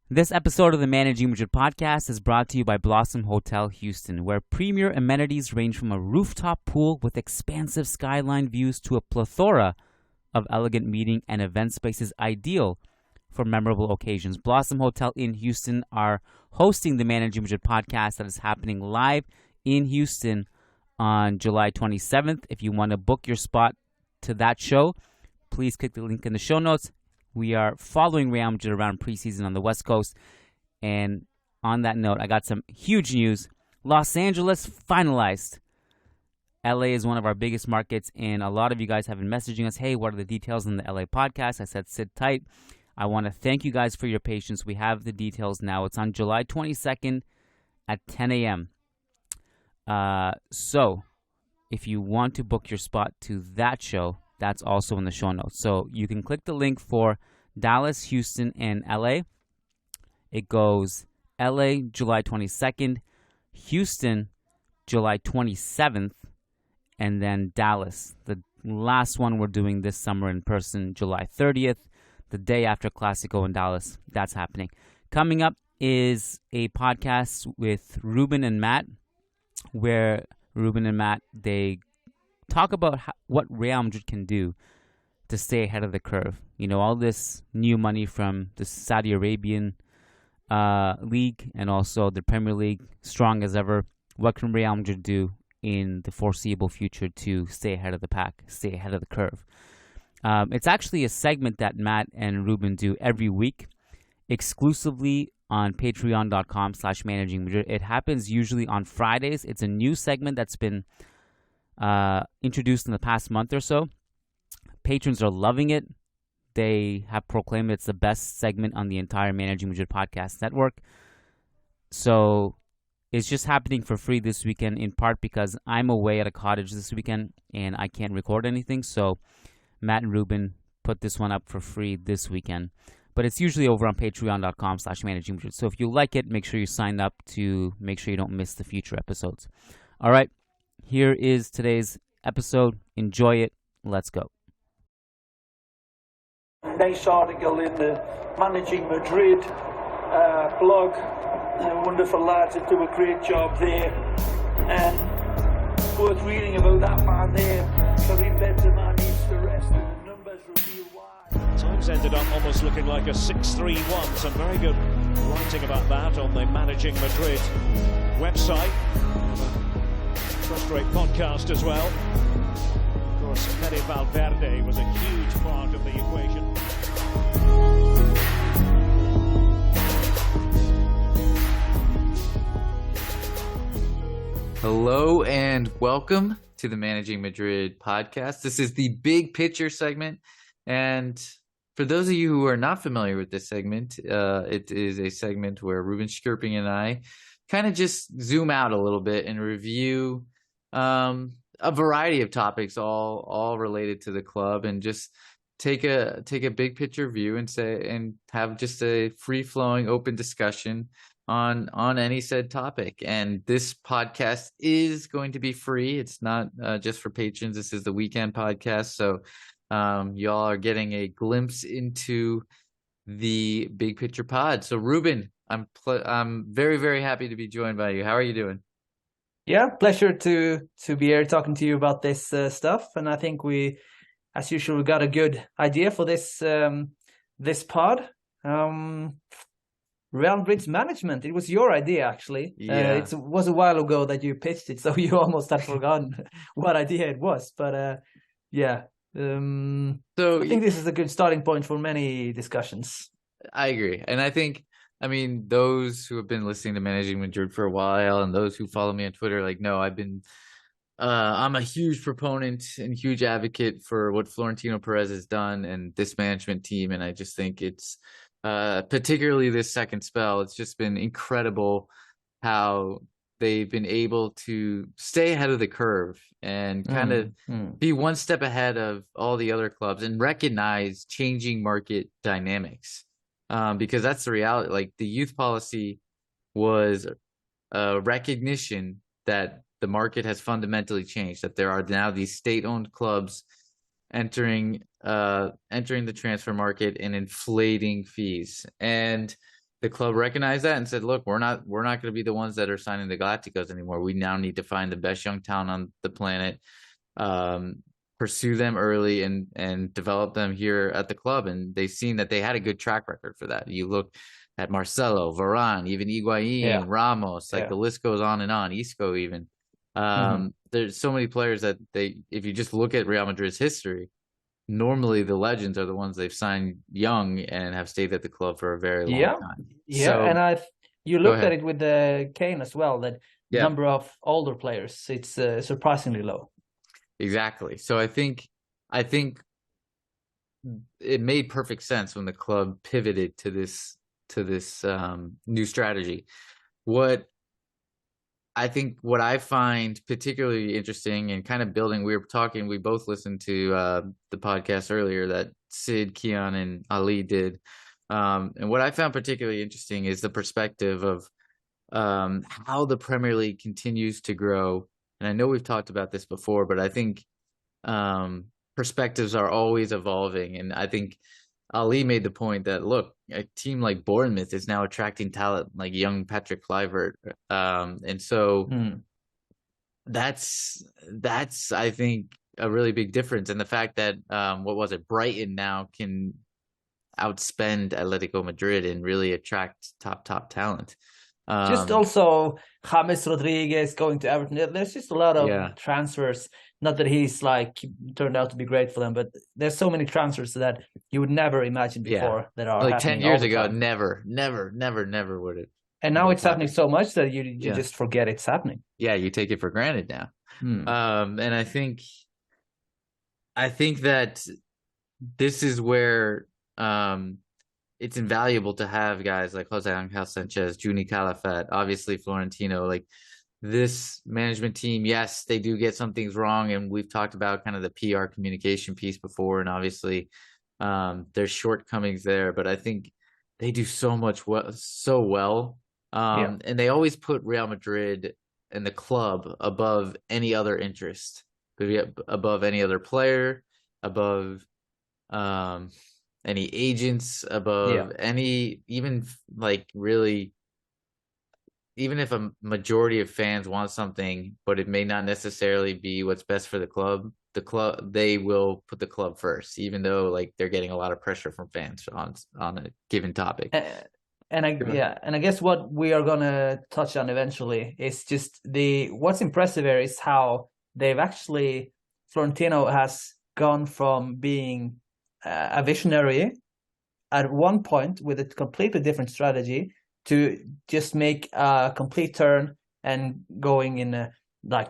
This episode of the Managing Madrid Podcast is brought to you by Blossom Hotel Houston, where premier amenities range from a rooftop pool with expansive skyline views to a plethora of elegant meeting and event spaces ideal for memorable occasions. Blossom Hotel in Houston are hosting the Managing Madrid Podcast that is happening live in Houston on July 27th. If you want to book your spot to that show, please click the link in the show notes. We are following Real Madrid around preseason on the West Coast. And on that note, I got some huge news. Los Angeles finalized. LA is one of our biggest markets, and a lot of you guys have been messaging us, hey, what are the details in the LA podcast? I said, sit tight. I want to thank you guys for your patience. We have the details now. It's on July 22nd at 10 a.m. So if you want to book your spot to that show, that's also in the show notes. So you can click the link for Dallas, Houston, and LA. It goes LA, July 22nd, Houston, July 27th, and then Dallas. The last one we're doing this summer in person, July 30th, the day after Clasico in Dallas. That's happening. Coming up is a podcast with Ruben and Matt, where Ruben and Matt, they talk about what Real Madrid can do to stay ahead of the curve. You know, all this new money from the Saudi Arabian league and also the Premier League, strong as ever. What can Real Madrid do in the foreseeable future to stay ahead of the pack, stay ahead of the curve? It's actually a segment that Matt and Ruben do every week, exclusively on patreon.com/Managing Madrid. It happens usually on Fridays. It's a new segment that's been introduced in the past month or so. Patrons are loving it. They have proclaimed it's the best segment on the entire Managing Madrid podcast network. So it's just happening for free this weekend, in part because I'm away at a cottage this weekend and I can't record anything. So Matt and Ruben put this one up for free this weekend. But it's usually over on patreon.com/Managing Madrid. So if you like it, make sure you sign up to make sure you don't miss the future episodes. All right. Here is today's episode. Enjoy it. Let's go. Nice article in the Managing Madrid blog. Wonderful lads that do a great job there. And worth reading about that man there. Karim Benzema needs to rest, and the numbers reveal why. Times ended up almost looking like a 6-3-1. Some very good writing about that on the Managing Madrid website. First-rate podcast as well. Of course, Fede Valverde was a huge part of the equation. Hello and welcome to the Managing Madrid podcast. This is the big picture segment. And for those of you who are not familiar with this segment, it is a segment where Ruben Skirping and I kind of just zoom out a little bit and review a variety of topics, all related to the club, and just take a big picture view and have just a free flowing, open discussion on any said topic. And this podcast is going to be free. It's not just for patrons. This is the weekend podcast, so y'all are getting a glimpse into the big picture pod. So Ruben, I'm very, very happy to be joined by you. How are you doing? Yeah, pleasure to be here talking to you about this stuff. And I think we, as usual, got a good idea for this pod. Real Madrid's management. It was your idea, actually. Yeah. It was a while ago that you pitched it, so you almost had forgotten what idea it was. But yeah. So I think this is a good starting point for many discussions. I agree. And I think, I mean, those who have been listening to Managing Madrid for a while and those who follow me on Twitter, I'm a huge proponent and huge advocate for what Florentino Perez has done and this management team. And I just think it's, particularly this second spell, it's just been incredible how they've been able to stay ahead of the curve and kind of be one step ahead of all the other clubs and recognize changing market dynamics. Because that's the reality. Like, the youth policy was a recognition that the market has fundamentally changed, that there are now these state-owned clubs entering the transfer market and inflating fees. And the club recognized that and said, look, we're not going to be the ones that are signing the Galacticos anymore. We now need to find the best young talent on the planet, pursue them early and develop them here at the club. And they've seen that they had a good track record for that. You look at Marcelo, Varane, even Higuain, Ramos, like the list goes on and on, Isco even. There's so many players that if you just look at Real Madrid's history, normally the legends are the ones they've signed young and have stayed at the club for a very long time. Yeah, so, and you looked at it with the Kane as well, that number of older players, it's surprisingly low. Exactly. So I think it made perfect sense when the club pivoted to this new strategy. What I find particularly interesting and kind of building, we both listened to the podcast earlier that Sid, Keon, and Ali did. And what I found particularly interesting is the perspective of how the Premier League continues to grow. And I know we've talked about this before, but I think perspectives are always evolving. And I think Ali made the point that, look, a team like Bournemouth is now attracting talent like young Patrick Kluivert. And so that's, I think, a really big difference. And the fact that, Brighton now can outspend Atletico Madrid and really attract top talent. Just also James Rodriguez going to Everton. There's just a lot of transfers. Not that he's turned out to be great for them, but there's so many transfers that you would never imagine before that are like 10 years ago. Never would it. And now it's happening so much that you just forget it's happening. Yeah, you take it for granted now. And I think that this is where it's invaluable to have guys like Jose Angel Sanchez, Juni Calafat, obviously Florentino, like this management team. Yes, they do get some things wrong, and we've talked about kind of the PR communication piece before, and obviously there's shortcomings there, but I think they do so well. And they always put Real Madrid and the club above any other interest, above any other player, above any agents, above any, even if a majority of fans want something, but it may not necessarily be what's best for the club, they will put the club first, even though they're getting a lot of pressure from fans on a given topic. And I guess what we are gonna touch on eventually is just what's impressive here is how they've actually, Florentino has gone from being a visionary at one point with a completely different strategy to just make a complete turn and going in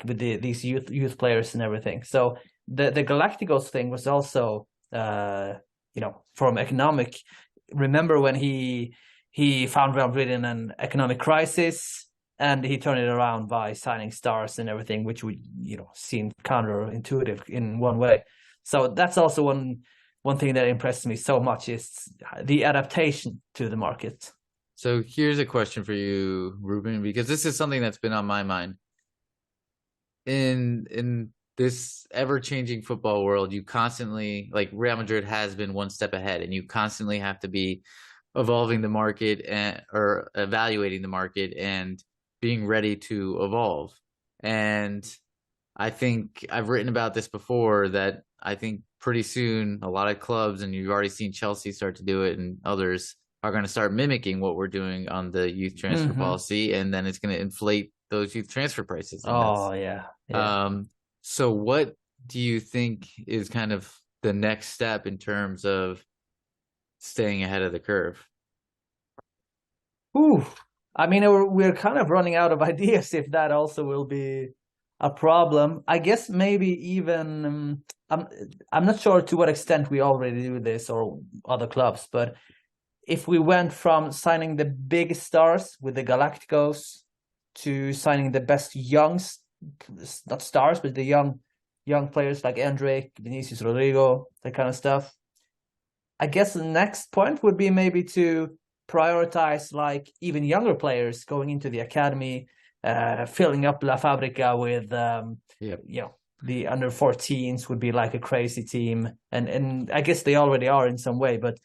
with these youth players and everything. So the Galacticos thing was also from economic. Remember when he found Real Madrid in an economic crisis and he turned it around by signing stars and everything, which would seem counterintuitive in one way. So that's also one thing that impressed me so much is the adaptation to the market. So here's a question for you, Ruben, because this is something that's been on my mind. In this ever-changing football world, you constantly, Real Madrid has been one step ahead, and you constantly have to be evolving the market or evaluating the market and being ready to evolve. And I think I've written about this before, that I think pretty soon a lot of clubs, and you've already seen Chelsea start to do it and others, are going to start mimicking what we're doing on the youth transfer policy, and then it's going to inflate those youth transfer prices. So what do you think is kind of the next step in terms of staying ahead of the curve? I mean, we're kind of running out of ideas if that also will be a problem. I guess maybe even I'm not sure to what extent we already do this or other clubs, but if we went from signing the big stars with the Galacticos to signing the best not stars, but the young players like Endrick, Vinicius, Rodrigo, that kind of stuff, I guess the next point would be maybe to prioritize even younger players going into the academy, filling up La Fabrica with the under 14s would be a crazy team, and I guess they already are in some way, but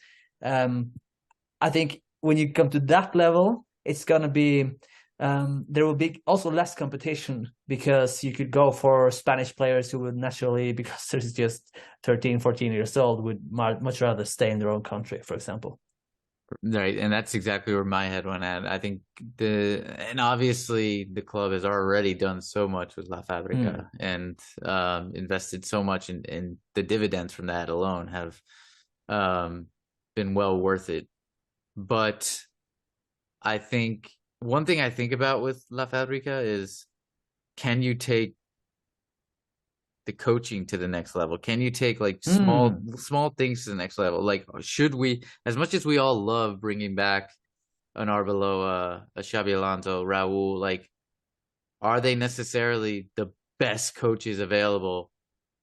I think when you come to that level, it's going to be there will be also less competition, because you could go for Spanish players who would naturally, because they're just 13, 14 years old, would much rather stay in their own country, for example. Right, and that's exactly where my head went at. I think and obviously the club has already done so much with La Fabrica and invested so much, in the dividends from that alone have been well worth it. But I think one thing I think about with La Fabrica is, can you take the coaching to the next level? Can you take like small things to the next level? Like, should we, as much as we all love bringing back an Arbeloa, a Xabi Alonso, Raul, like, are they necessarily the best coaches available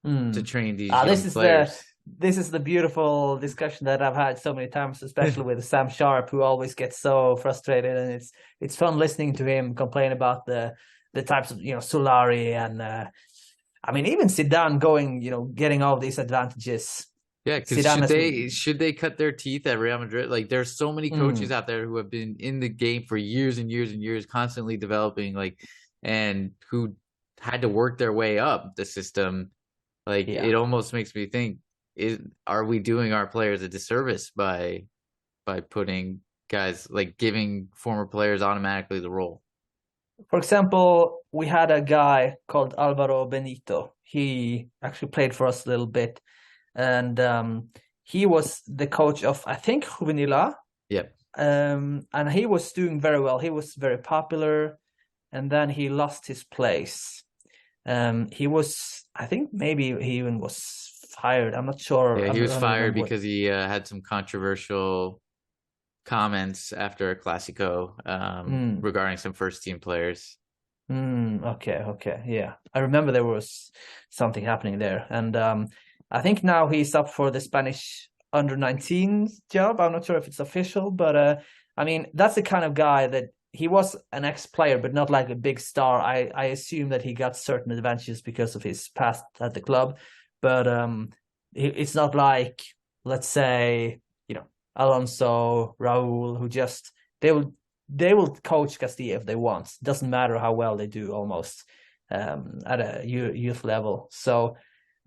to train these young players? This is the beautiful discussion that I've had so many times, especially with Sam Sharp, who always gets so frustrated, and it's fun listening to him complain about the types of, Solari and I mean, even Zidane going, getting all these advantages. Yeah, because should they cut their teeth at Real Madrid? Like, there's so many coaches out there who have been in the game for years and years and years, constantly developing, like, and who had to work their way up the system. Like, it almost makes me think, are we doing our players a disservice by putting guys, like, giving former players automatically the role? For example, we had a guy called Alvaro Benito. He actually played for us a little bit, and he was the coach of, I think, Juvenil. Yep. And he was doing very well. He was very popular, and then he lost his place. He was, I think, maybe he even was fired. I'm not sure. Yeah, he was fired because he had some controversial comments after a Clásico regarding some first team players. Okay. Yeah. I remember there was something happening there. And I think now he's up for the Spanish under-19 job. I'm not sure if it's official, but I mean, that's the kind of guy that he was an ex-player, but not like a big star. I assume that he got certain advantages because of his past at the club. But it's not like, let's say, Alonso, Raul, who just they will coach Castilla if they want. Doesn't matter how well they do, almost at a youth level. So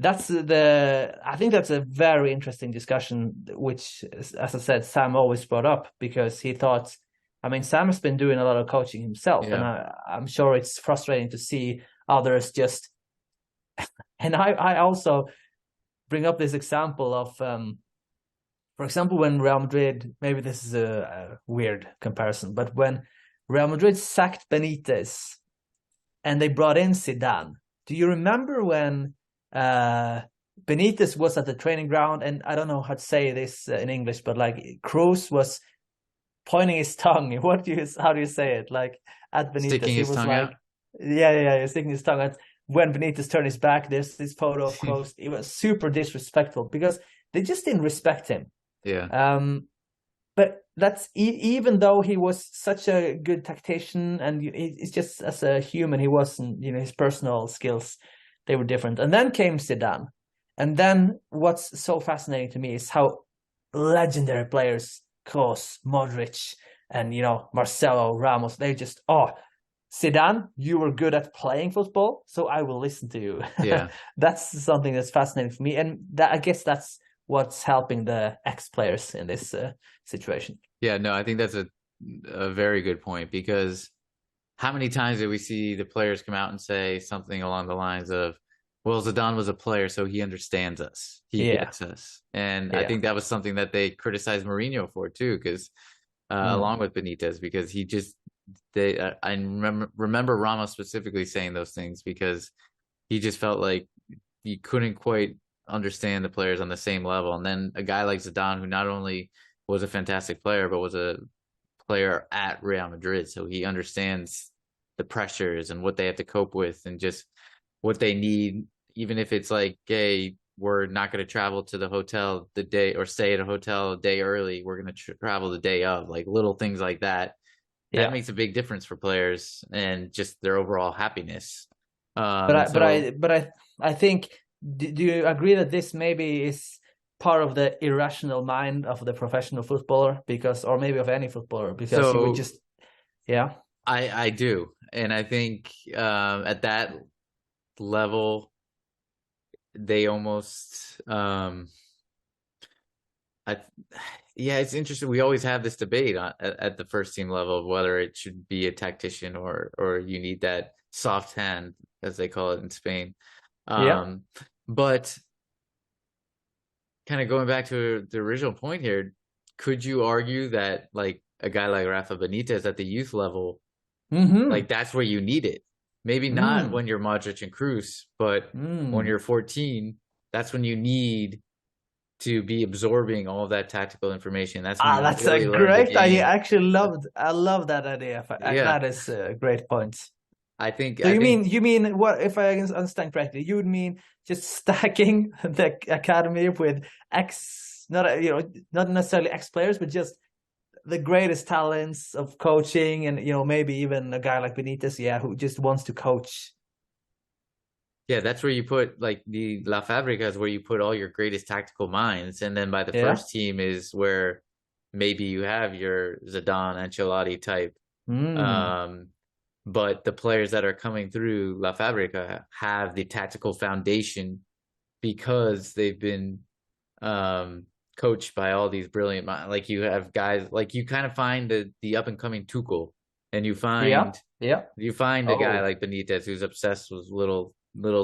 I think that's a very interesting discussion, which, as I said, Sam always brought up, because he thought, I mean, Sam has been doing a lot of coaching himself, and I'm sure it's frustrating to see others just. And I also bring up this example of, for example, when Real Madrid, maybe this is a weird comparison, but when Real Madrid sacked Benitez and they brought in Zidane, do you remember when Benitez was at the training ground, and I don't know how to say this in English, but like Cruz was pointing his tongue. How do you say it? Like at Benitez, sticking his tongue out. Yeah, sticking his tongue out. When Benitez turned his back, there's this photo of Cruz. It was super disrespectful because they just didn't respect him. Yeah. But that's even though he was such a good tactician, and it's just as a human, he wasn't, his personal skills, they were different. And then came Zidane. And then what's so fascinating to me is how legendary players, Kroos, Modric, and, Marcelo, Ramos, they just, Zidane, you were good at playing football, so I will listen to you. Yeah. That's something that's fascinating for me. And I guess that's what's helping the ex-players in this situation. Yeah, no, I think that's a very good point, because how many times did we see the players come out and say something along the lines of, well, Zidane was a player, so he understands us. He gets us. And I think that was something that they criticized Mourinho for too, because along with Benitez, because I remember Ramos specifically saying those things, because he just felt like he couldn't quite understand the players on the same level. And then a guy like Zidane, who not only was a fantastic player, but was a player at Real Madrid, so he understands the pressures and what they have to cope with, and just what they need, even if it's like, hey, we're not going to travel to the hotel the day, or stay at a hotel a day early, we're going to travel the day of, like little things like that. That makes a big difference for players and just their overall happiness. But I think, do you agree that this maybe is part of the irrational mind of the professional footballer, or maybe of any footballer, because you would just, yeah. I do, and I think at that level, they almost it's interesting. We always have this debate at the first team level of whether it should be a tactician or you need that soft hand, as they call it in Spain. But kind of going back to the original point here, could you argue that like a guy like Rafa Benitez at the youth level, like that's where you need it? Maybe not when you're Modric and Kroos, but when you're 14, that's when you need to be absorbing all of that tactical information. That's when that's really a great idea. I love that idea. That is a great point. I think. So you mean what? If I understand correctly, you would mean just stacking the academy with not necessarily ex players, but just the greatest talents of coaching, and maybe even a guy like Benitez, who just wants to coach. Yeah, that's where you put like the La Fabrica is where you put all your greatest tactical minds, and then by the first team is where maybe you have your Zidane, Ancelotti type. But the players that are coming through La Fabrica have the tactical foundation because they've been coached by all these brilliant minds. Like you have guys, like you kind of find the up and coming Tuchel, and you find you find a guy like Benitez who's obsessed with little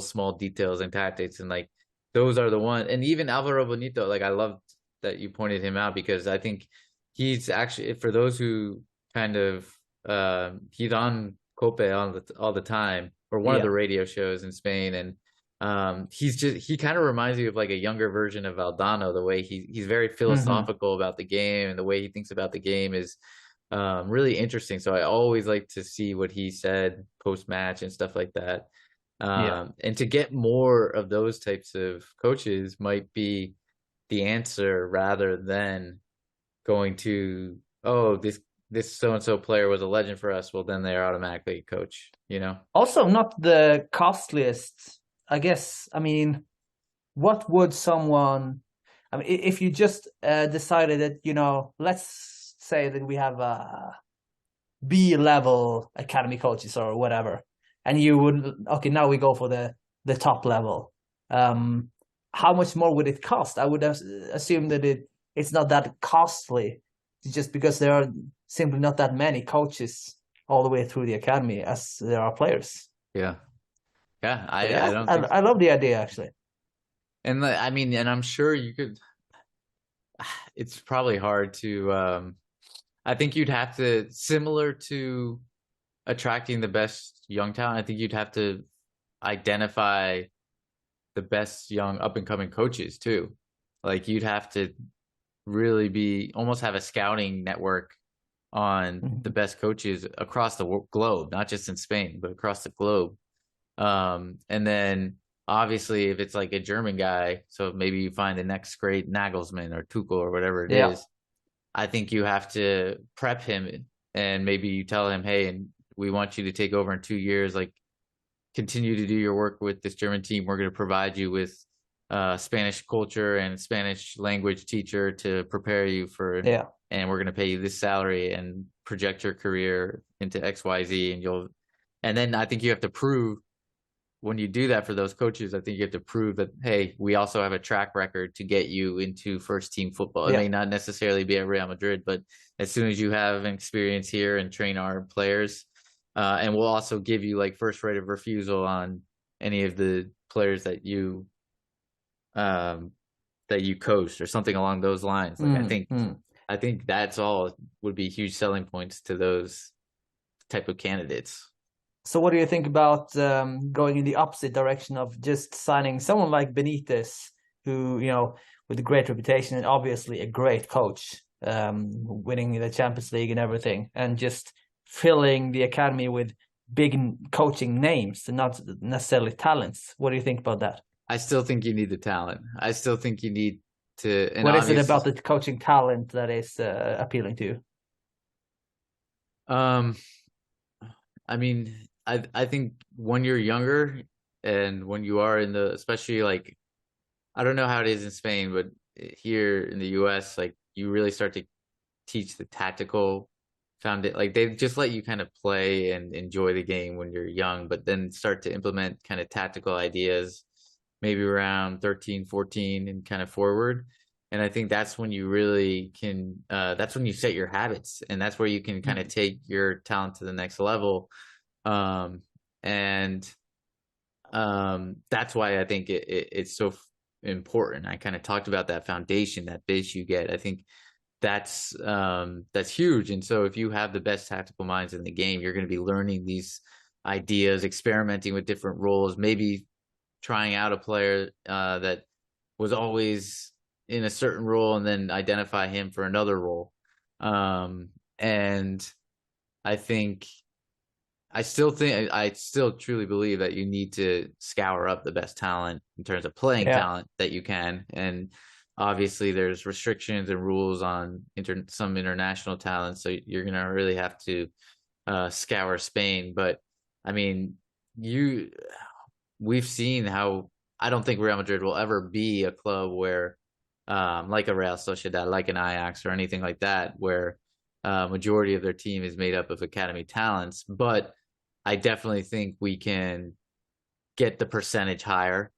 small details and tactics, and like those are the ones. And even Alvaro Benito, like I love that you pointed him out, because I think he's actually, for those who kind of he's on Cope all the time, or one of the radio shows in Spain, and he kind of reminds me of like a younger version of Valdano. The way he's very philosophical about the game, and the way he thinks about the game is really interesting. So I always like to see what he said post match and stuff like that. And to get more of those types of coaches might be the answer, rather than going to, this so-and-so player was a legend for us, well, then they're automatically a coach, Also not the costliest, I guess. I mean, what would someone, if you just decided that, let's say that we have B-level academy coaches or whatever, and you would, now we go for the top level. How much more would it cost? I would assume that it's not that costly, just because there are simply not that many coaches all the way through the academy as there are players. I love the idea, actually. And and I'm sure you could. It's probably hard to. I think you'd have to, similar to attracting the best young talent, I think you'd have to identify the best young up and coming coaches too. Like you'd have to really almost have a scouting network on the best coaches across the globe, not just in Spain, but across the globe. And then obviously if it's like a German guy, so maybe you find the next great Nagelsmann or Tuchel or whatever it is, I think you have to prep him, and maybe you tell him, hey, and we want you to take over in 2 years, like continue to do your work with this German team. We're going to provide you with Spanish culture and Spanish language teacher to prepare you for, and we're going to pay you this salary and project your career into XYZ. And then I think you have to prove, when you do that for those coaches, I think you have to prove that, hey, we also have a track record to get you into first team football. It may not necessarily be at Real Madrid, but as soon as you have an experience here and train our players, and we'll also give you like first right of refusal on any of the players that you coached or something along those lines. Like I think that's all would be huge selling points to those type of candidates. So what do you think about going in the opposite direction of just signing someone like Benitez, who, with a great reputation and obviously a great coach, winning the Champions League and everything, and just filling the academy with big coaching names and not necessarily talents? What do you think about that? I still think you need the talent. I still think you need to. What is it about the coaching talent that is appealing to you? I think when you're younger and when you are especially like, I don't know how it is in Spain, but here in the US, like you really start to teach the tactical foundation. Like they just let you kind of play and enjoy the game when you're young, but then start to implement kind of tactical ideas maybe around 13, 14 and kind of forward. And I think that's when you really can, that's when you set your habits, and that's where you can kind of take your talent to the next level. And that's why I think it's so important. I kind of talked about that foundation, that base you get. I think that's huge. And so if you have the best tactical minds in the game, you're going to be learning these ideas, experimenting with different roles, maybe trying out a player that was always in a certain role and then identify him for another role. And I still truly believe that you need to scour up the best talent in terms of playing talent that you can. And obviously there's restrictions and rules on some international talent. So you're going to really have to scour Spain. But I mean, we've seen how I don't think Real Madrid will ever be a club where like a Real Sociedad, like an Ajax or anything like that, where majority of their team is made up of academy talents. But I definitely think we can get the percentage higher.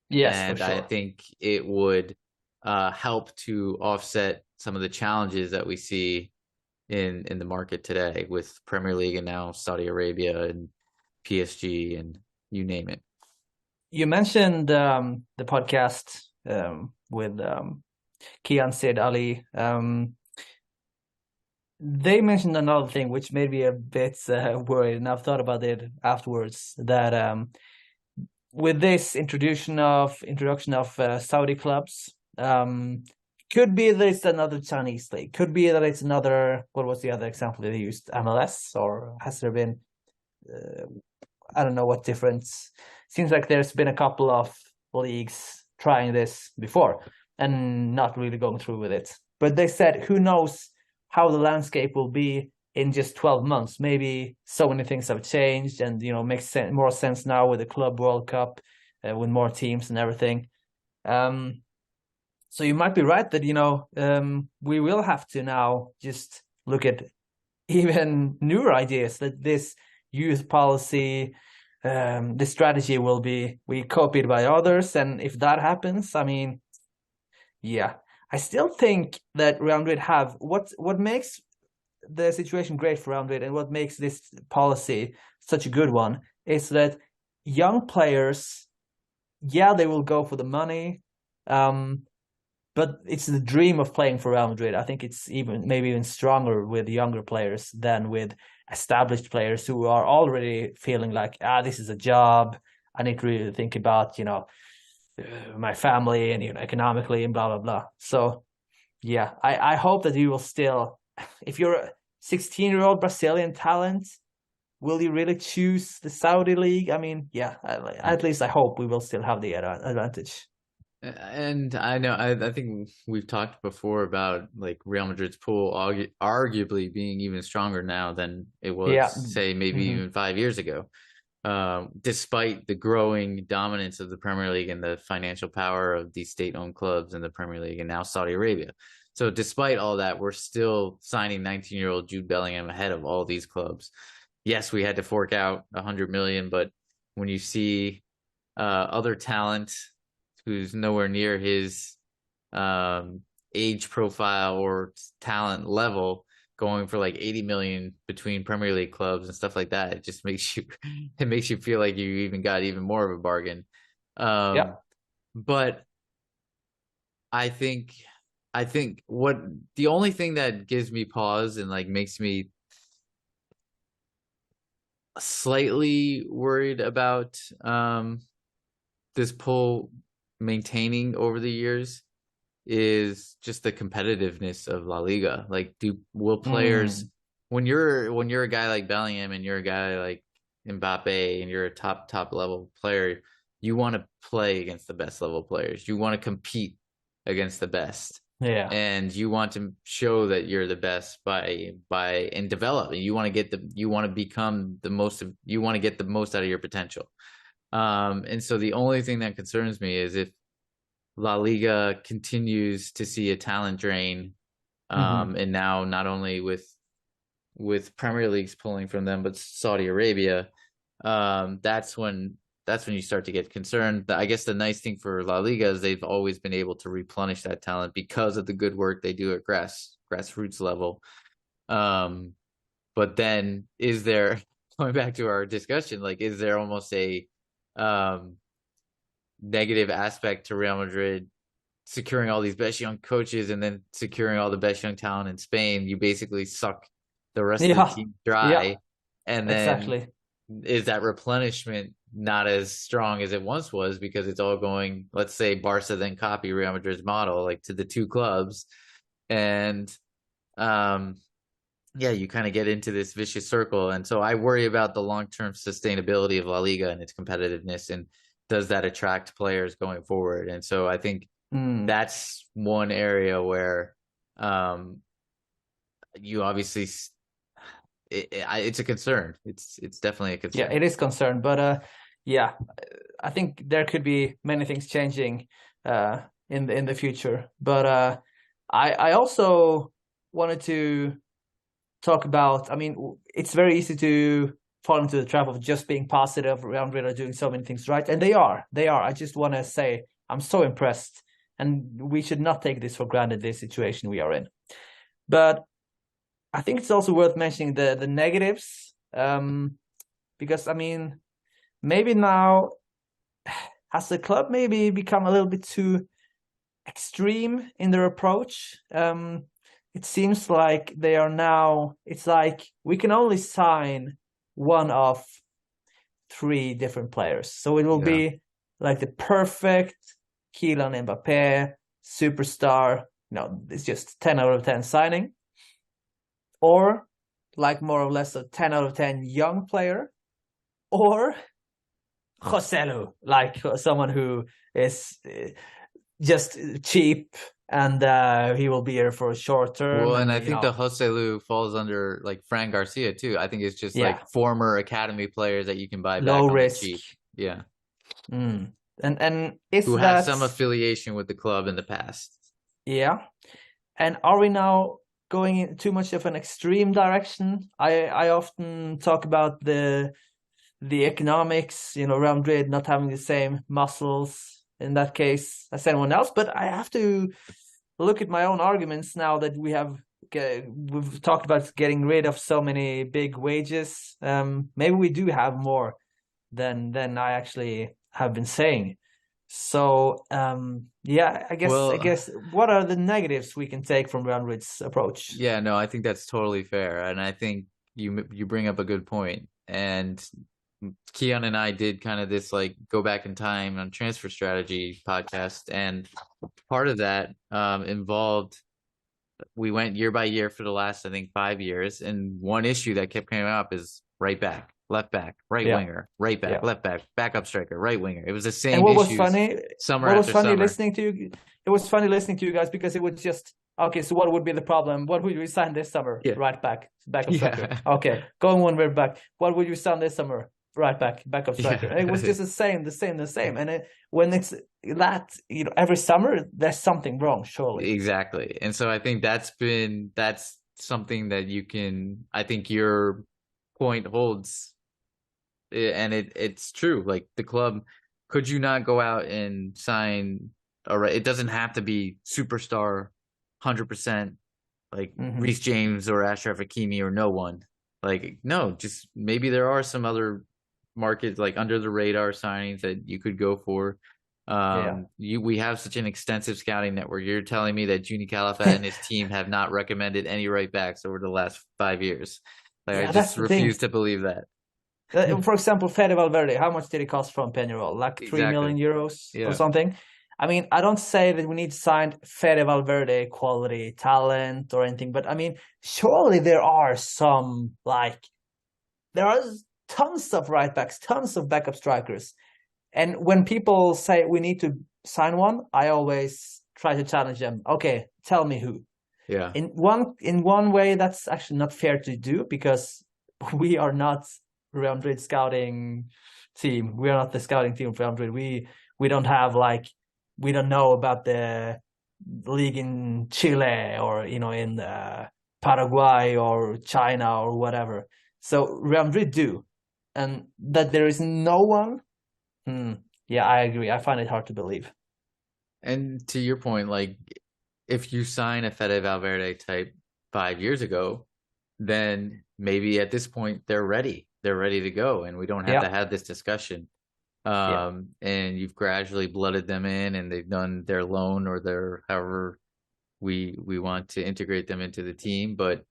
Yes, and for sure. I think it would help to offset some of the challenges that we see in the market today with Premier League and now Saudi Arabia and PSG and you name it. You mentioned the podcast with Kian Said Ali. They mentioned another thing which made me a bit worried, and I've thought about it afterwards, that with this introduction of Saudi clubs, could be that it's another Chinese league, could be that it's another, what was the other example they used, MLS, or has there been I don't know what difference. Seems like there's been a couple of leagues trying this before and not really going through with it. But they said, who knows how the landscape will be in just 12 months. Maybe so many things have changed and, makes more sense now with the Club World Cup, with more teams and everything. So you might be right that, we will have to now just look at even newer ideas, that this youth policy, this strategy will be copied by others. And if that happens, I mean, yeah, I still think that Real Madrid have what makes the situation great for Real Madrid and what makes this policy such a good one is that young players, they will go for the money, but it's the dream of playing for Real Madrid. I think it's maybe even stronger with younger players than with established players who are already feeling like, this is a job. I need to really think about, my family and economically and blah, blah, blah. So, yeah, I hope that you will still, if you're a 16-year-old Brazilian talent, will you really choose the Saudi league? I mean, yeah, at least I hope we will still have the advantage. And I know, I think we've talked before about like Real Madrid's pool arguably being even stronger now than it was, say, maybe even 5 years ago. Despite the growing dominance of the Premier League and the financial power of these state-owned clubs in the Premier League and now Saudi Arabia. So despite all that, we're still signing 19-year-old Jude Bellingham ahead of all these clubs. Yes, we had to fork out $100 million, but when you see other talent who's nowhere near his age profile or talent level going for like 80 million between Premier League clubs and stuff like that, it just makes you feel like you even got even more of a bargain. But I think what the only thing that gives me pause and like makes me slightly worried about this pull maintaining over the years is just the competitiveness of La Liga. Like, will players when you're a guy like Bellingham and you're a guy like Mbappe and you're a top level player, you want to play against the best level players. You want to compete against the best. Yeah. And you want to show that you're the best by and develop. And you want to become the most. You want to get the most out of your potential. And so the only thing that concerns me is if La Liga continues to see a talent drain, and now not only with Premier Leagues pulling from them, but Saudi Arabia, that's when you start to get concerned. I guess the nice thing for La Liga is they've always been able to replenish that talent because of the good work they do at grassroots level. But then is there, going back to our discussion, like, is there almost a negative aspect to Real Madrid securing all these best young coaches and then securing all the best young talent in Spain? You basically suck the rest of the team dry. And then is that replenishment not as strong as it once was because it's all going, let's say Barca then copy Real Madrid's model, like to the two clubs. And you kind of get into this vicious circle. And so I worry about the long-term sustainability of La Liga and its competitiveness, and does that attract players going forward? And so I think that's one area where you obviously it's a concern. It's definitely a concern. Yeah, it is concern, but I think there could be many things changing in the future. But I also wanted to talk about, I mean, it's very easy to fall into the trap of just being positive. Real Madrid are doing so many things right, and they are. I just want to say I'm so impressed, and we should not take this for granted, this situation we are in. But I think it's also worth mentioning the negatives, because, I mean, maybe now has the club maybe become a little bit too extreme in their approach. It seems like they are now, it's like we can only sign one of 3 different players. So it will be like the perfect Kylian Mbappe, superstar. No, it's just 10 out of 10 signing. Or like more or less a 10 out of 10 young player. Or Joselu, like someone who is just cheap, and he will be here for a short term. Well, and I think the Joselu falls under like Fran Garcia too. I think it's just like former academy players that you can buy back low on risk. the cheap. Yeah. And is who that has some affiliation with the club in the past. Yeah. And are we now going in too much of an extreme direction? I often talk about the economics, Real Madrid not having the same muscles in that case as anyone else, but I have to look at my own arguments now that we've talked about getting rid of so many big wages. Maybe we do have more than I actually have been saying. So I guess what are the negatives we can take from Real Madrid's approach? Yeah, no, I think that's totally fair, and I think you bring up a good point. And Keon and I did kind of this like go back in time on transfer strategy podcast, and part of that involved, we went year by year for the last, I think, 5 years, and one issue that kept coming up is right back, left back, right winger, right back, left back, backup striker, right winger. It was the same. And what issues was funny? Summer what was after funny summer. listening to you? It was funny listening to you guys because it was just okay. So what would be the problem? What would we sign this summer? Right back, backup striker. Okay, going one way back. What would you sign this summer? Right back, backup striker. It was just the same. And when it's that, every summer there's something wrong, surely. Exactly. And so I think that's something that you can, I think your point holds, and it's true. Like the club, could you not go out and sign? It doesn't have to be superstar, 100%, like Reece James or Ashraf Hakimi or no one. Like, no, just maybe there are some other markets like under the radar signings that you could go for. We have such an extensive scouting network. You're telling me that Juni Calafat and his team have not recommended any right backs over the last 5 years. I just refuse to believe that. For example, Fede Valverde, how much did it cost from Peñarol? Like 3 million euros or something? I mean, I don't say that we need to sign Fede Valverde quality talent or anything, but I mean, surely there are there are tons of right backs, tons of backup strikers. And when people say we need to sign one, I always try to challenge them. Okay, tell me who. Yeah. In one way, that's actually not fair to do because we are not Real Madrid scouting team. We are not the scouting team of Real Madrid. We don't have like we don't know about the league in Chile or in Paraguay or China or whatever. So Real Madrid do, and that there is no one. Yeah, I agree. I find it hard to believe. And to your point, like if you sign a Fede Valverde type 5 years ago, then maybe at this point they're ready. They're ready to go, and we don't have to have this discussion. And you've gradually blooded them in, and they've done their loan or their however we want to integrate them into the team. But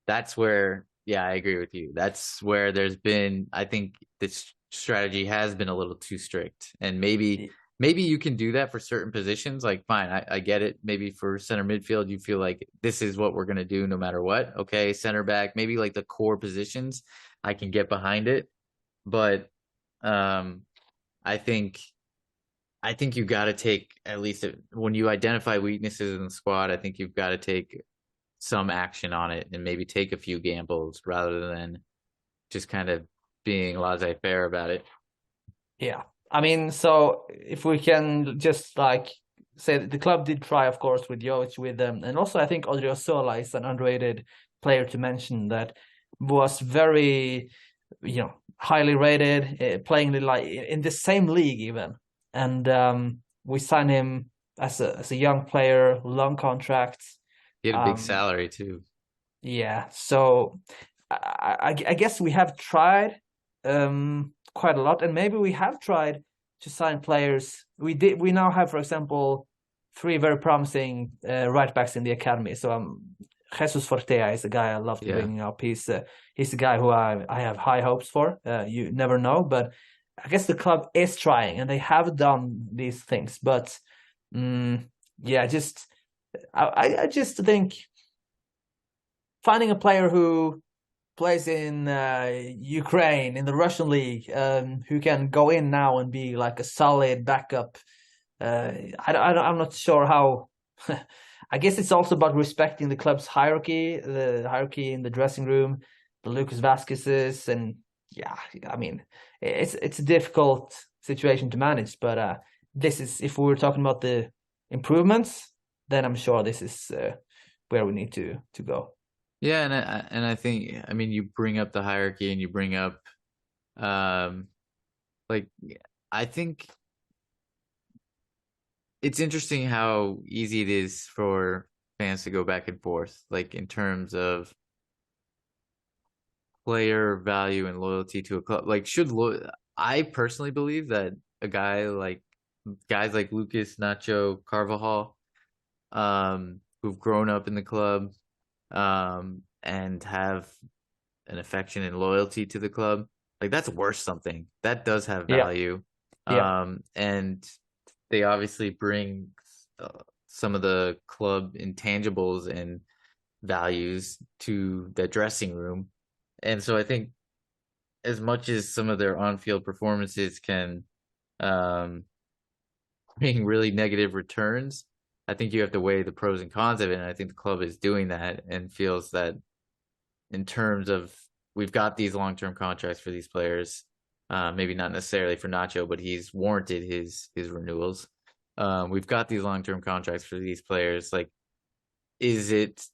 that's where, I agree with you. That's where there's been, I think this strategy has been a little too strict, and maybe you can do that for certain positions. Like, fine, I get it. Maybe for center midfield, you feel like this is what we're going to do no matter what. Okay, center back, maybe like the core positions, I can get behind it. But I think you got to take, at least when you identify weaknesses in the squad, I think you've got to take some action on it and maybe take a few gambles rather than just kind of being laissez-faire about it. Yeah. I mean, so if we can just like say that the club did try, of course, with Jovic with them. And also I think Odriozola is an underrated player to mention that was very, highly rated, playing like in the same league even. And we signed him as a young player, long contract. He had a big salary too. Yeah. So I guess we have tried quite a lot, and maybe we have tried to sign players. We now have, for example, 3 very promising right backs in the academy. So Jesus Fortea is a guy I love to bring up. He's a guy who I have high hopes for. You never know, but I guess the club is trying, and they have done these things. But I just think finding a player who plays in Ukraine, in the Russian league, who can go in now and be like a solid backup. I'm not sure how. I guess it's also about respecting the club's hierarchy, the hierarchy in the dressing room, the Lucas Vazquez's, and I mean, it's a difficult situation to manage. But this is, if we were talking about the improvements, then I'm sure this is where we need to go. Yeah, and I think, I mean, you bring up the hierarchy, and you bring up, I think it's interesting how easy it is for fans to go back and forth, like in terms of player value and loyalty to a club. Like, I personally believe that guys like Lucas, Nacho, Carvajal, who've grown up in the club, and have an affection and loyalty to the club, like that's worth something. That does have value. And they obviously bring some of the club intangibles and values to the dressing room. And so I think as much as some of their on-field performances can bring really negative returns, I think you have to weigh the pros and cons of it. And I think the club is doing that and feels that in terms of, we've got these long-term contracts for these players, maybe not necessarily for Nacho, but he's warranted his renewals. We've got these long-term contracts for these players. Like, is it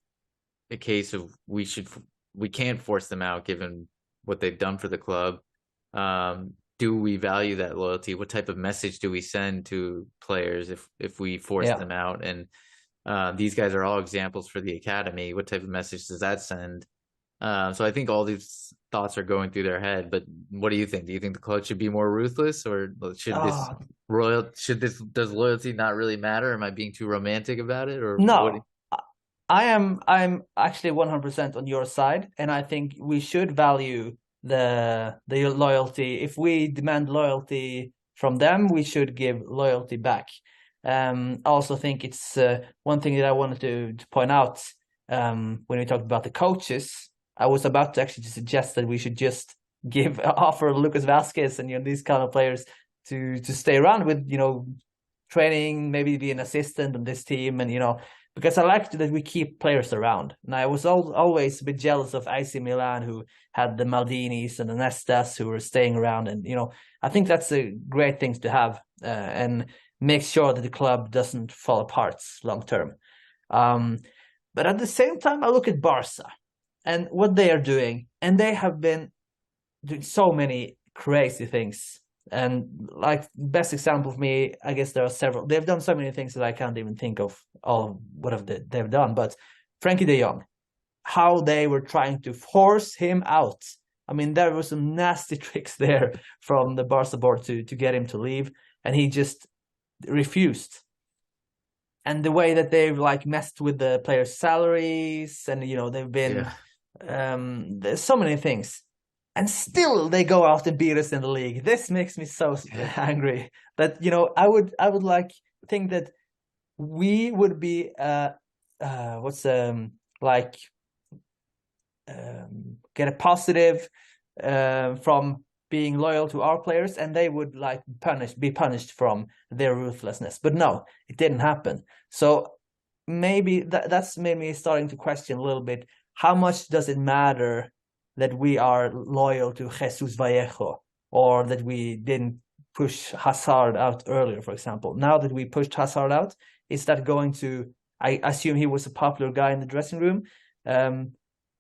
a case of we can't force them out given what they've done for the club? Do we value that loyalty? What type of message do we send to players if we force them out? And these guys are all examples for the academy. What type of message does that send? So I think all these thoughts are going through their head. But what do you think? Do you think the club should be more ruthless, or does loyalty not really matter? Am I being too romantic about it? Or no? I'm actually 100% on your side, and I think we should value the loyalty. If we demand loyalty from them, we should give loyalty back. I also think it's one thing that I wanted to point out when we talked about the coaches. I was about to actually suggest that we should just offer Lucas Vazquez and these kind of players to stay around with training, maybe be an assistant on this team, and because I like that we keep players around. And I was always a bit jealous of AC Milan, who had the Maldinis and the Nestas who were staying around. And, I think that's a great thing to have. And make sure that the club doesn't fall apart long term. But at the same time, I look at Barca and what they are doing, and they have been doing so many crazy things. And like best example of me, I guess there are several. They've done so many things that I can't even think of all what they've done. But Frankie de Jong, how they were trying to force him out. I mean, there were some nasty tricks there from the Barca board to get him to leave, and he just refused. And the way that they've like messed with the players' salaries, and they've been there's so many things. And still they go out and beat us in the league. This makes me so angry. That I would like think that we would be get a positive from being loyal to our players, and they would like be punished from their ruthlessness. But no, it didn't happen. So maybe that's made me starting to question a little bit, how much does it matter that we are loyal to Jesus Vallejo, or that we didn't push Hazard out earlier, for example? Now that we pushed Hazard out, is that going to, I assume he was a popular guy in the dressing room,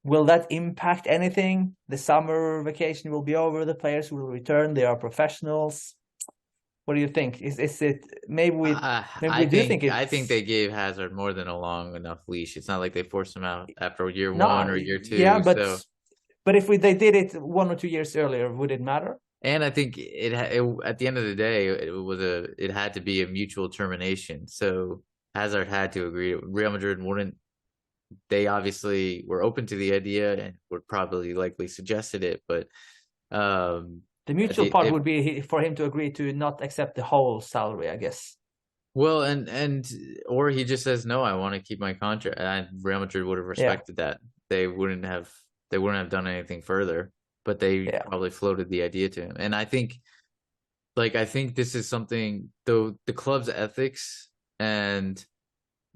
will that impact anything? The summer vacation will be over, the players will return, they are professionals. What do you think? Is it I think they gave Hazard more than a long enough leash. It's not like they forced him out after year 1 or year 2. Yeah, but if they did it 1 or 2 years earlier, would it matter? And I think it at the end of the day, it had to be a mutual termination. So Hazard had to agree. Real Madrid wouldn't. They obviously were open to the idea and would probably likely suggested it, but the mutual part would be for him to agree to not accept the whole salary, I guess. Well, and or he just says no, I want to keep my contract. And Real Madrid would have respected that. They wouldn't have done anything further, but they probably floated the idea to him. And I think this is something, though, the club's ethics and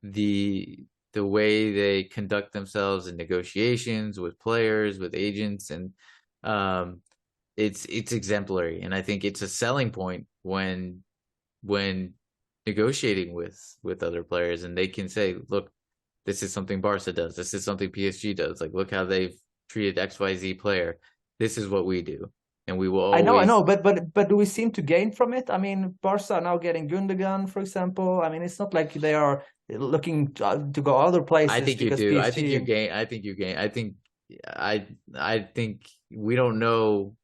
the way they conduct themselves in negotiations with players, with agents, and it's exemplary. And I think it's a selling point when negotiating with other players, and they can say, look, this is something Barca does, this is something PSG does, like, look how they've treated XYZ player, this is what we do, and we will always... I know, but do we seem to gain from it? I mean, Barca are now getting Gundogan, for example. I mean, it's not like they are looking to go other places. I think you do. I think you gain. I think we don't know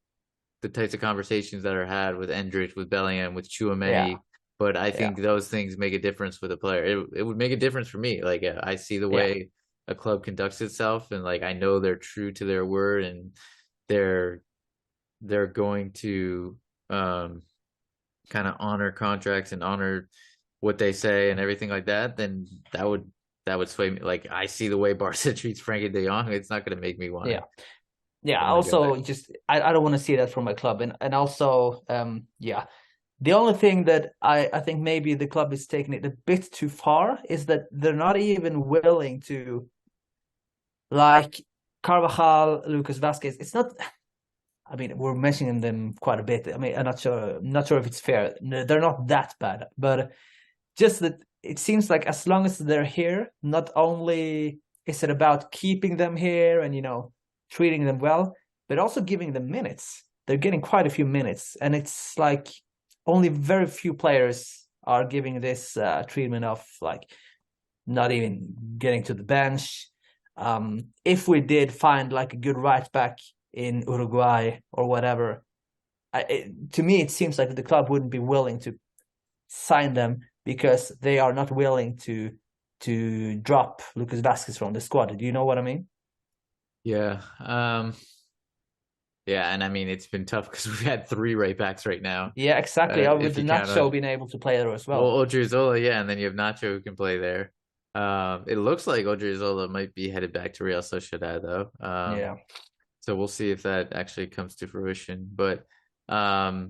the types of conversations that are had with Endrich, with Bellingham, with Tchouaméni, but I think those things make a difference for the player. It would make a difference for me. Like, I see the way a club conducts itself, and like, I know they're true to their word, and they're going to kind of honor contracts and honor what they say and everything like that. Then that would sway me. Like, I see the way Barca treats Frankie de Jong, it's not going to make me want to. Also, just I don't want to see that from my club, and also the only thing that I think maybe the club is taking it a bit too far is that they're not even willing to, like, Carvajal, Lucas Vázquez. It's not, I mean, we're mentioning them quite a bit. I mean, I'm not sure if it's fair. They're not that bad, but just that it seems like as long as they're here, not only is it about keeping them here and, treating them well, but also giving them minutes. They're getting quite a few minutes, and it's like only very few players are giving this treatment of, like, not even getting to the bench. If we did find like a good right back in Uruguay or whatever, to me it seems like the club wouldn't be willing to sign them because they are not willing to drop Lucas Vázquez from the squad. Do you know what I mean? Yeah. And I mean, it's been tough because we've had 3 right backs right now. Yeah, exactly. With Nacho being able to play there as well. Well, Odriozola, and then you have Nacho who can play there. It looks like Odriozola might be headed back to Real Sociedad, though. So we'll see if that actually comes to fruition. But I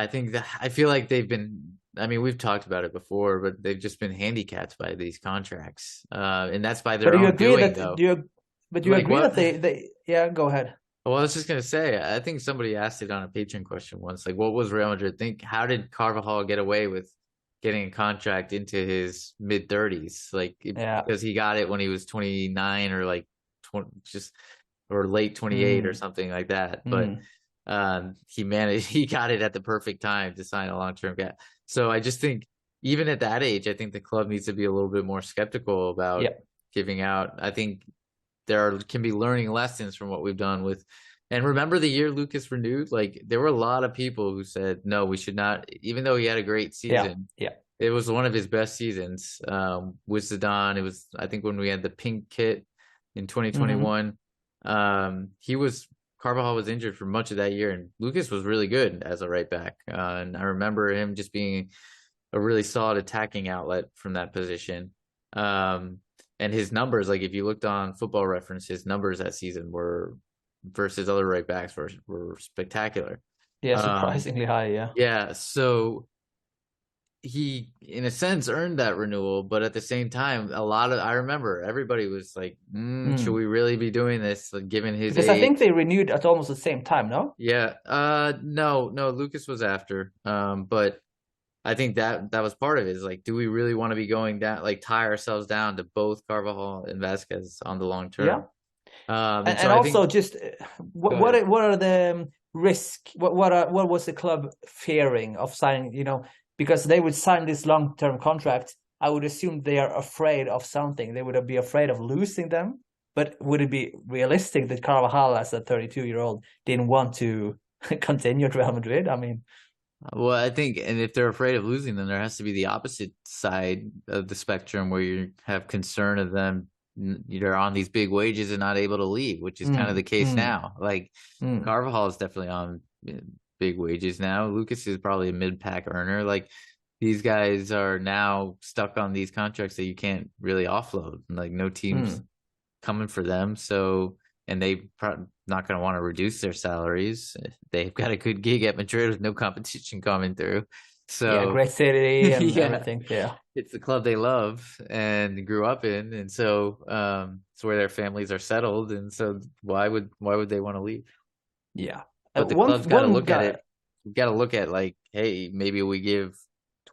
think I feel like they've been. I mean, we've talked about it before, but they've just been handicapped by these contracts, and that's by their own doing, though. Do you agree that they? Yeah, go ahead. Well, I was just gonna say, I think somebody asked it on a Patreon question once, like, what was Real Madrid think? How did Carvajal get away with getting a contract into his mid-30s? Like, because he got it when he was 29 or like 20, or late 28 or something like that. But he got it at the perfect time to sign a long-term gap. So I just think even at that age, I think the club needs to be a little bit more skeptical about giving out. I think there can be learning lessons from what we've done with, and remember the year Lucas renewed, like there were a lot of people who said, no, we should not, even though he had a great season. It was one of his best seasons with Zidane. It was, I think, when we had the pink kit in 2021, Carvajal was injured for much of that year, and Lucas was really good as a right back. And I remember him just being a really solid attacking outlet from that position. And his numbers, like if you looked on Football Reference, his numbers that season were versus other right backs were spectacular. Yeah, surprisingly high. Yeah. So he, in a sense, earned that renewal, but at the same time, I remember everybody was like, should we really be doing this, like, given his age? I think they renewed at almost the same time, no? Yeah. No, Lucas was after. But I think that was part of it. Is like, do we really want to be going down, like tie ourselves down to both Carvajal and Vasquez on the long term? Yeah. And so also, just what are the risks? What was the club fearing of signing? You know, because they would sign this long term contract. I would assume they are afraid of something. They would be afraid of losing them. But would it be realistic that Carvajal, as a 32-year-old, didn't want to continue at Real Madrid? I mean. Well, I think, and if they're afraid of losing them, there has to be the opposite side of the spectrum where you have concern of them, they're on these big wages and not able to leave, which is kind of the case now. Like Carvajal is definitely on big wages now. Lucas is probably a mid-pack earner. Like these guys are now stuck on these contracts that you can't really offload. Like no team's coming for them. So, and they not going to want to reduce their salaries. They've got a good gig at Madrid with no competition coming through. So great city and everything. Yeah, it's the club they love and grew up in, and so it's where their families are settled. And so why would they want to leave? Yeah, but the club's got to look at it. We've got to look at like, hey, maybe we give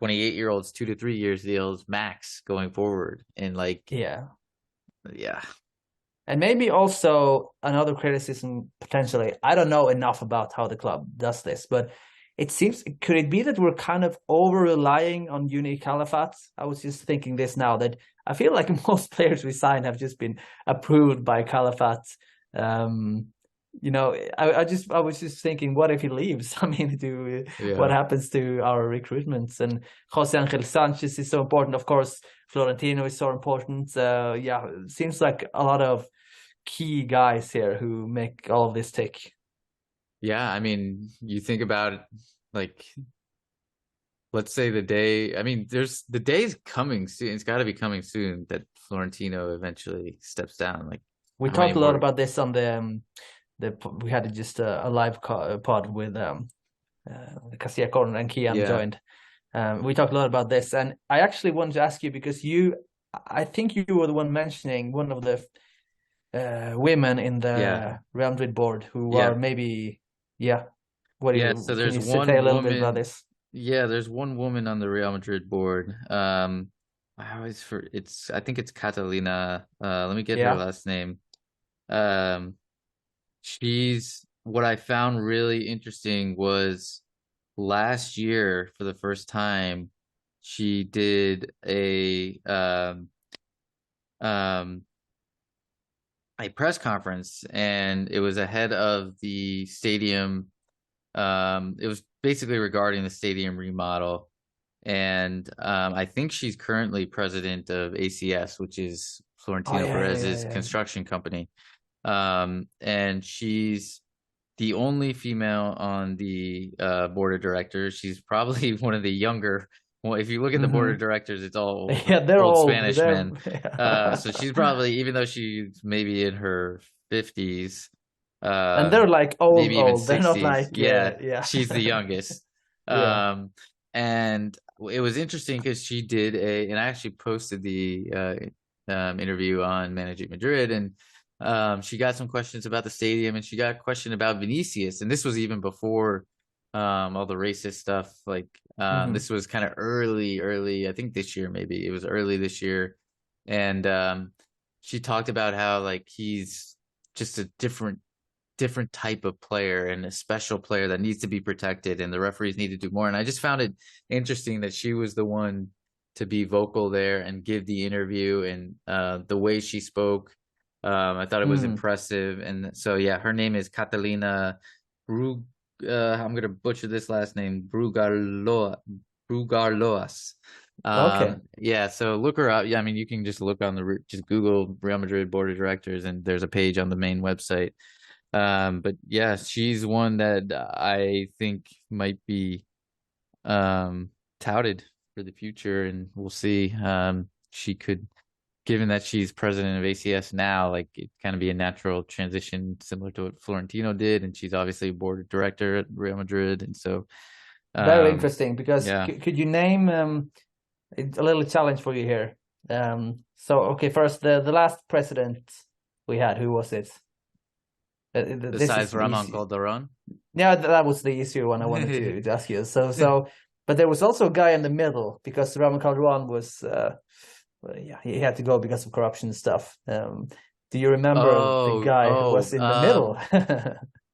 28-year-olds 2 to 3 years deals max going forward, and like yeah. And maybe also another criticism potentially. I don't know enough about how the club does this, but it seems, could it be that we're kind of over relying on Uni Calafat? I was just thinking this now, that I feel like most players we sign have just been approved by Calafat. You know, I was just thinking, what if he leaves? I mean, what happens to our recruitments? And Jose Angel Sanchez is so important, of course. Florentino is so important. It seems like a lot of key guys here who make all of this tick. Yeah, I mean, you think about it, like, let's say the day, I mean, the day's coming soon. It's got to be coming soon that Florentino eventually steps down. Like, we talked a lot about this on we had just a live pod with Casilla Corner and Kian joined. We talked a lot about this, and I actually wanted to ask you, because I think you were the one mentioning one of the women in the Real Madrid board who are maybe so there's one woman, a little bit about this? Yeah, there's one woman on the Real Madrid board. I think it's Catalina. Let me get her last name. She's, what I found really interesting was last year, for the first time, she did a press conference, and it was ahead of the stadium. It was basically regarding the stadium remodel, and I think she's currently president of ACS, which is Florentino Perez's construction company. And she's the only female on the board of directors. She's probably one of the younger. Well, if you look at the board of directors, it's all they're old Spanish men. So she's probably, even though she's maybe in her 50s, and they're like old, maybe even 60s. They're not like she's the youngest. And it was interesting because she did and I actually posted the interview on Managing Madrid, and She got some questions about the stadium, and she got a question about Vinicius, and this was even before all the racist stuff. Like this was kind of early. I think this year, maybe it was early this year, and she talked about how like he's just a different type of player and a special player that needs to be protected, and the referees need to do more. And I just found it interesting that she was the one to be vocal there and give the interview, and the way she spoke. I thought it was impressive. And so, yeah, her name is Catalina I'm going to butcher this last name, Brugarolas. Okay. Yeah, so look her up. Yeah, I mean, you can just look on just Google Real Madrid Board of Directors, and there's a page on the main website. But yeah, she's one that I think might be touted for the future, and we'll see. She could, given that she's president of ACS now, like it kind of be a natural transition similar to what Florentino did, and she's obviously a board director at Real Madrid, and so very interesting. Because yeah. could you name a little challenge for you here? So okay, first the last president we had, who was it? Besides Ramon Calderon? Yeah, that was the easier one I wanted to ask you. So, but there was also a guy in the middle, because Ramon Calderon was, he had to go because of corruption and stuff. Do you remember the guy who was in the middle?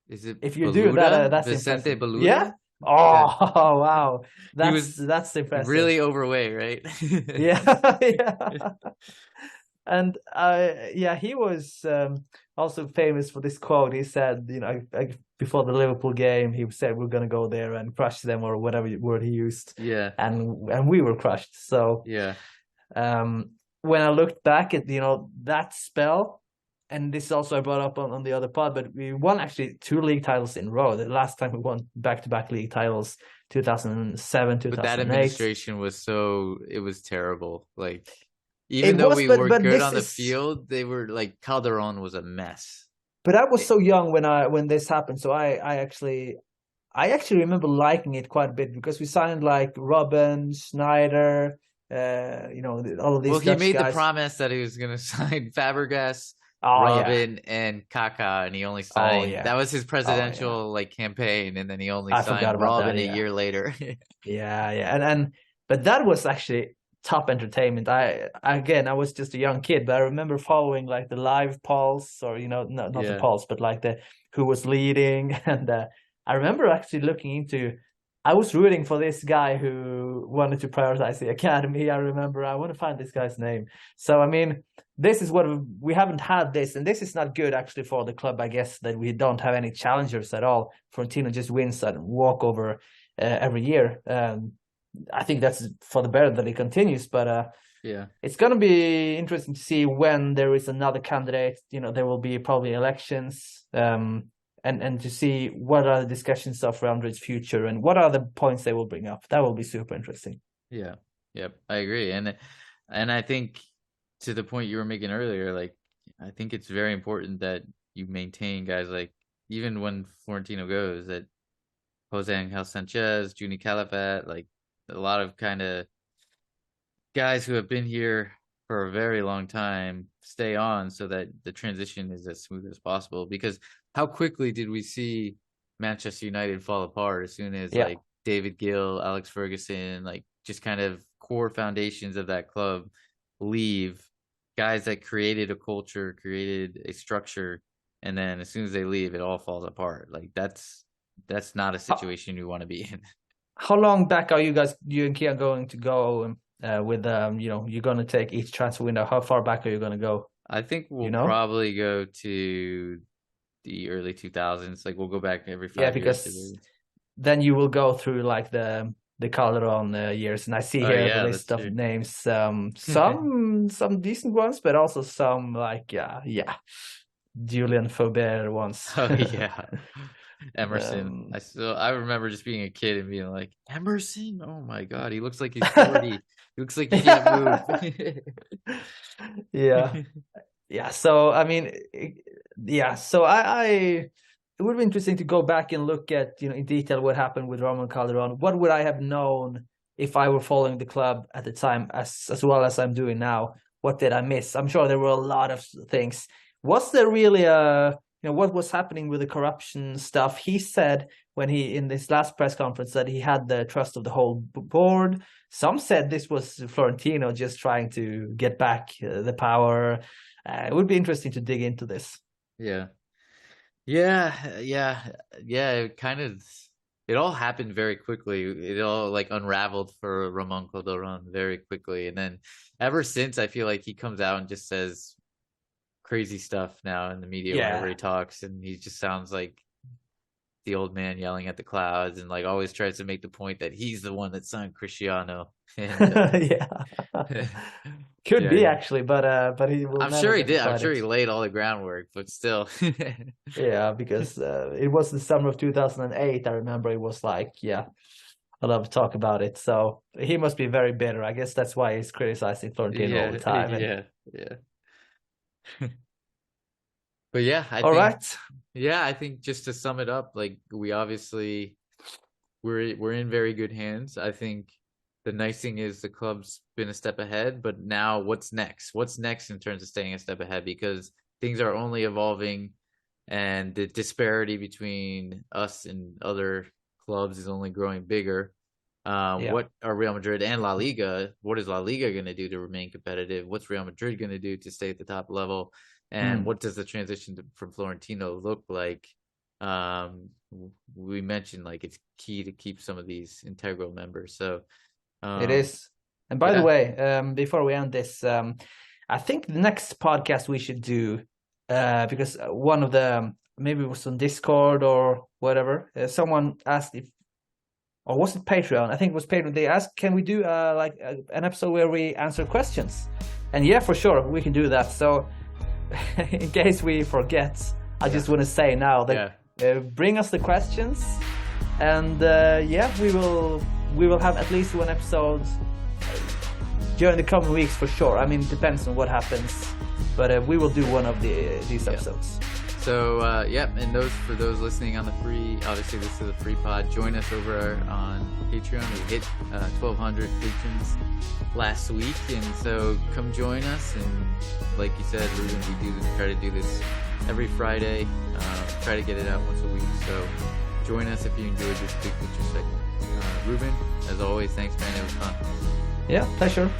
Is it? If you Baluda? do that, that's Vicente impressive. Baluda? Yeah. Oh wow, that's impressive. Really overweight, right? Yeah. And he was also famous for this quote. He said, before the Liverpool game, he said, "We're gonna go there and crush them," or whatever word he used. Yeah. And we were crushed. So yeah. When I looked back at that spell, and this also I brought up on the other pod, but we won actually 2 league titles in a row. The last time we won back-to-back league titles, 2007, 2008. But that administration was it was terrible. Like, even though we were good on the field, they were like, Calderon was a mess. But I was so young when this happened, so I actually remember liking it quite a bit, because we signed like Robben, Schneider, all of these. Well, he made guys. the promise that he was going to sign Fabregas, Robben, and Kaká, and he only signed. That was his presidential campaign, and then he only signed Robben a year later. But that was actually top entertainment. I was just a young kid, but I remember following like the live polls, or not the polls, but like who was leading, and I remember actually looking into. I was rooting for this guy who wanted to prioritize the academy. I remember I want to find this guy's name. So I mean, this is what we haven't had this, and this is not good actually for the club. I guess that we don't have any challengers at all. Florentino just wins that walkover every year. I think that's for the better that it continues, but it's going to be interesting to see when there is another candidate. There will be probably elections, and to see what are the discussions of Real Madrid's future and what are the points they will bring up. That will be super interesting. Yeah, yep, I agree, and I think to the point you were making earlier, like I think it's very important that you maintain guys like, even when Florentino goes, that Jose Angel Sanchez, Juni Calafat, like a lot of kind of guys who have been here for a very long time stay on, so that the transition is as smooth as possible. Because how quickly did we see Manchester United fall apart as soon as like David Gill, Alex Ferguson, like just kind of core foundations of that club leave, guys that created a culture, created a structure, and then as soon as they leave, it all falls apart. Like that's not a situation you want to be in. How long back are you and Kia going to go with you're going to take each transfer window? How far back are you going to go? I think we'll probably go to the early 2000s. Like we'll go back every 5 years. Yeah, because then you will go through like the Calderon years, and I see here the list of names. Some decent ones, but also some like Julian Faubert ones. Oh yeah. Emerson. I remember just being a kid and being like, Emerson? Oh my God, he looks like he's 40. He looks like he can't move. Yeah. So I mean, So it would be interesting to go back and look at in detail what happened with Ramon Calderon. What would I have known if I were following the club at the time as well as I'm doing now? What did I miss? I'm sure there were a lot of things. was there really what was happening with the corruption stuff? He said when he, in this last press conference, that he had the trust of the whole board. Some said this was Florentino just trying to get back the power. It would be interesting to dig into this. Yeah. It all happened very quickly. It all like unraveled for Ramon Calderon very quickly. And then ever since, I feel like he comes out and just says crazy stuff now in the media whenever he talks. And he just sounds like the old man yelling at the clouds, and like always tries to make the point that he's the one that signed Cristiano. And, Could be actually, but he will. I'm sure he did. I'm sure he laid all the groundwork, but still. Because it was the summer of 2008. I remember it was like, a lot of talk about it. So he must be very bitter. I guess that's why he's criticizing Florentino all the time. But I think just to sum it up, like we obviously we're in very good hands. I think the nice thing is the club's been a step ahead, but now what's next? What's next in terms of staying a step ahead? Because things are only evolving, and the disparity between us and other clubs is only growing bigger. What are Real Madrid and La Liga? What is La Liga going to do to remain competitive? What's Real Madrid going to do to stay at the top level? And what does the transition from Florentino look like? We mentioned like it's key to keep some of these integral members. So it is. And by the way, before we end this, I think the next podcast we should do, because one of the, maybe it was on Discord or whatever, someone asked if, or was it Patreon? I think it was Patreon. They asked, can we do an episode where we answer questions? And yeah, for sure, we can do that. So in case we forget, I just want to say now that bring us the questions, and we will have at least one episode during the coming weeks for sure. I mean, it depends on what happens, but we will do one of these episodes. So and for those listening on the free, obviously this is a free pod. Join us over on Patreon. We hit 1,200 patrons last week, and so come join us. And like you said, Ruben, we try to do this every Friday. Try to get it out once a week. So join us if you enjoyed this big picture segment. Ruben, as always, thanks, man. It was fun. Yeah, pleasure.